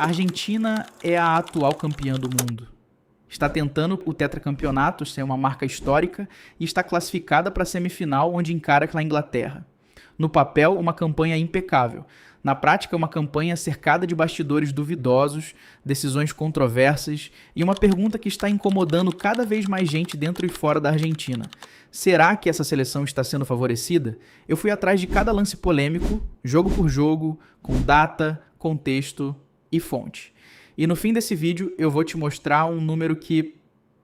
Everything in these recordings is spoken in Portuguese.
A Argentina é a atual campeã do mundo. Está tentando o tetracampeonato, sem uma marca histórica, e está classificada para a semifinal, onde encara a Inglaterra. No papel, uma campanha impecável. Na prática, uma campanha cercada de bastidores duvidosos, decisões controversas e uma pergunta que está incomodando cada vez mais gente dentro e fora da Argentina. Será que essa seleção está sendo favorecida? Eu fui atrás de cada lance polêmico, jogo por jogo, com data, contexto e fonte. E no fim desse vídeo eu vou te mostrar um número que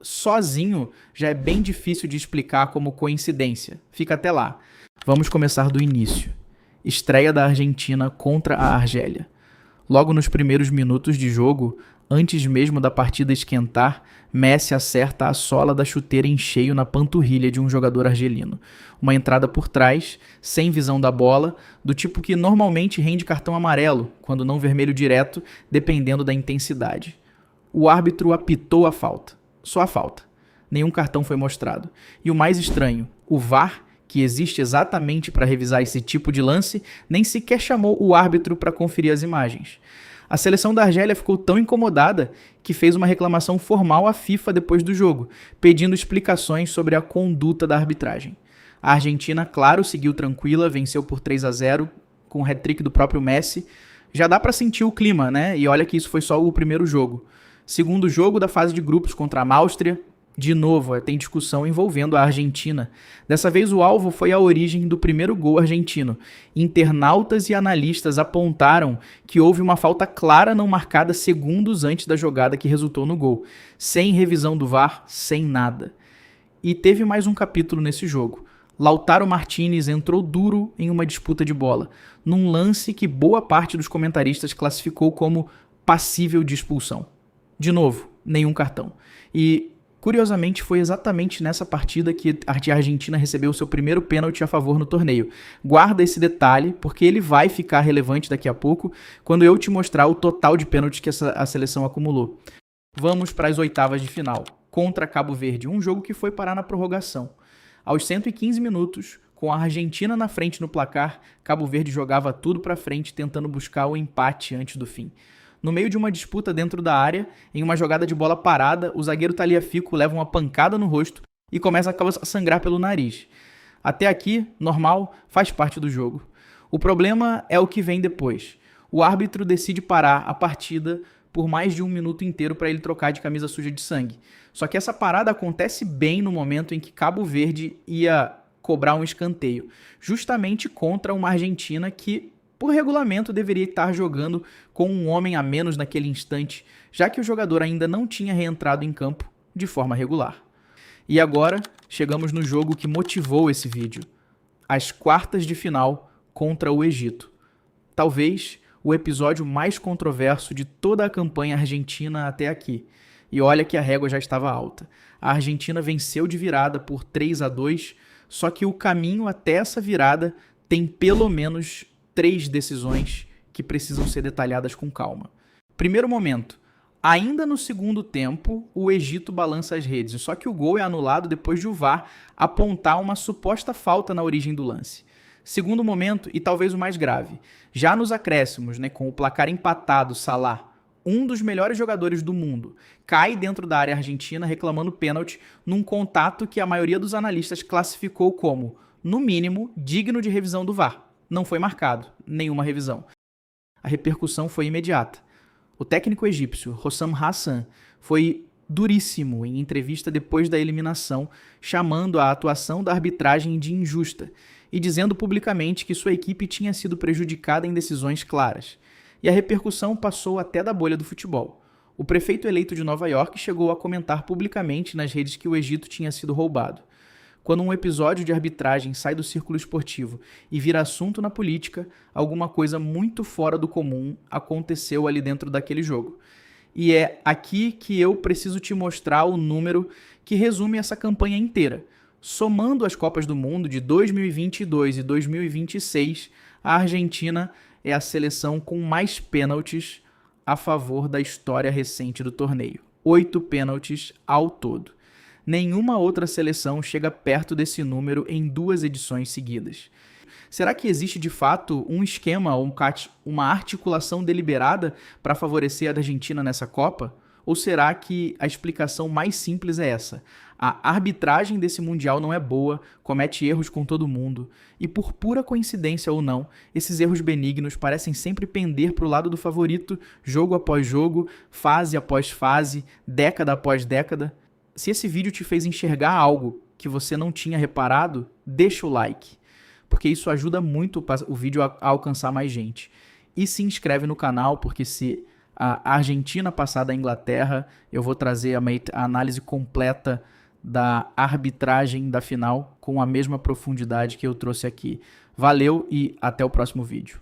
sozinho já é bem difícil de explicar como coincidência. Fica até lá. Vamos começar do início. Estreia da Argentina contra a Argélia. Logo nos primeiros minutos de jogo, antes mesmo da partida esquentar, Messi acerta a sola da chuteira em cheio na panturrilha de um jogador argelino. Uma entrada por trás, sem visão da bola, do tipo que normalmente rende cartão amarelo, quando não vermelho direto, dependendo da intensidade. O árbitro apitou a falta. Só a falta. Nenhum cartão foi mostrado. E o mais estranho, o VAR, que existe exatamente para revisar esse tipo de lance, nem sequer chamou o árbitro para conferir as imagens. A seleção da Argélia ficou tão incomodada que fez uma reclamação formal à FIFA depois do jogo, pedindo explicações sobre a conduta da arbitragem. A Argentina, claro, seguiu tranquila, venceu por 3-0 com o hat-trick do próprio Messi. Já dá para sentir o clima, né? E olha que isso foi só o primeiro jogo. Segundo jogo da fase de grupos contra a Áustria. De novo, tem discussão envolvendo a Argentina. Dessa vez o alvo foi a origem do primeiro gol argentino. Internautas e analistas apontaram que houve uma falta clara não marcada segundos antes da jogada que resultou no gol. Sem revisão do VAR, sem nada. E teve mais um capítulo nesse jogo. Lautaro Martínez entrou duro em uma disputa de bola, num lance que boa parte dos comentaristas classificou como passível de expulsão. De novo, nenhum cartão. E curiosamente, foi exatamente nessa partida que a Argentina recebeu o seu primeiro pênalti a favor no torneio. Guarda esse detalhe, porque ele vai ficar relevante daqui a pouco, quando eu te mostrar o total de pênaltis que a seleção acumulou. Vamos para as oitavas de final, contra Cabo Verde, um jogo que foi parar na prorrogação. Aos 115 minutos, com a Argentina na frente no placar, Cabo Verde jogava tudo para frente, tentando buscar o empate antes do fim. No meio de uma disputa dentro da área, em uma jogada de bola parada, o zagueiro Tagliafico leva uma pancada no rosto e começa a sangrar pelo nariz. Até aqui, normal, faz parte do jogo. O problema é o que vem depois. O árbitro decide parar a partida por mais de um minuto inteiro para ele trocar de camisa suja de sangue. Só que essa parada acontece bem no momento em que Cabo Verde ia cobrar um escanteio, justamente contra uma Argentina que, por regulamento, deveria estar jogando com um homem a menos naquele instante, já que o jogador ainda não tinha reentrado em campo de forma regular. E agora, chegamos no jogo que motivou esse vídeo. As quartas de final contra o Egito. Talvez o episódio mais controverso de toda a campanha argentina até aqui. E olha que a régua já estava alta. A Argentina venceu de virada por 3-2, só que o caminho até essa virada tem pelo menos 3 decisões que precisam ser detalhadas com calma. Primeiro momento, ainda no segundo tempo, o Egito balança as redes, só que o gol é anulado depois de o VAR apontar uma suposta falta na origem do lance. Segundo momento, e talvez o mais grave, já nos acréscimos, com o placar empatado, Salah, um dos melhores jogadores do mundo, cai dentro da área argentina reclamando pênalti num contato que a maioria dos analistas classificou como, no mínimo, digno de revisão do VAR. Não foi marcado, nenhuma revisão. A repercussão foi imediata. O técnico egípcio, Hossam Hassan, foi duríssimo em entrevista depois da eliminação, chamando a atuação da arbitragem de injusta e dizendo publicamente que sua equipe tinha sido prejudicada em decisões claras. E a repercussão passou até da bolha do futebol. O prefeito eleito de Nova York chegou a comentar publicamente nas redes que o Egito tinha sido roubado. Quando um episódio de arbitragem sai do círculo esportivo e vira assunto na política, alguma coisa muito fora do comum aconteceu ali dentro daquele jogo. E é aqui que eu preciso te mostrar o número que resume essa campanha inteira. Somando as Copas do Mundo de 2022 e 2026, a Argentina é a seleção com mais pênaltis a favor da história recente do torneio. 8 pênaltis ao todo. Nenhuma outra seleção chega perto desse número em 2 edições seguidas. Será que existe de fato um esquema ou uma articulação deliberada para favorecer a Argentina nessa Copa? Ou será que a explicação mais simples é essa? A arbitragem desse Mundial não é boa, comete erros com todo mundo, e por pura coincidência ou não, esses erros benignos parecem sempre pender para o lado do favorito, jogo após jogo, fase após fase, década após década. Se esse vídeo te fez enxergar algo que você não tinha reparado, deixa o like, porque isso ajuda muito o vídeo a alcançar mais gente. E se inscreve no canal, porque se a Argentina passar da Inglaterra, eu vou trazer a análise completa da arbitragem da final com a mesma profundidade que eu trouxe aqui. Valeu e até o próximo vídeo.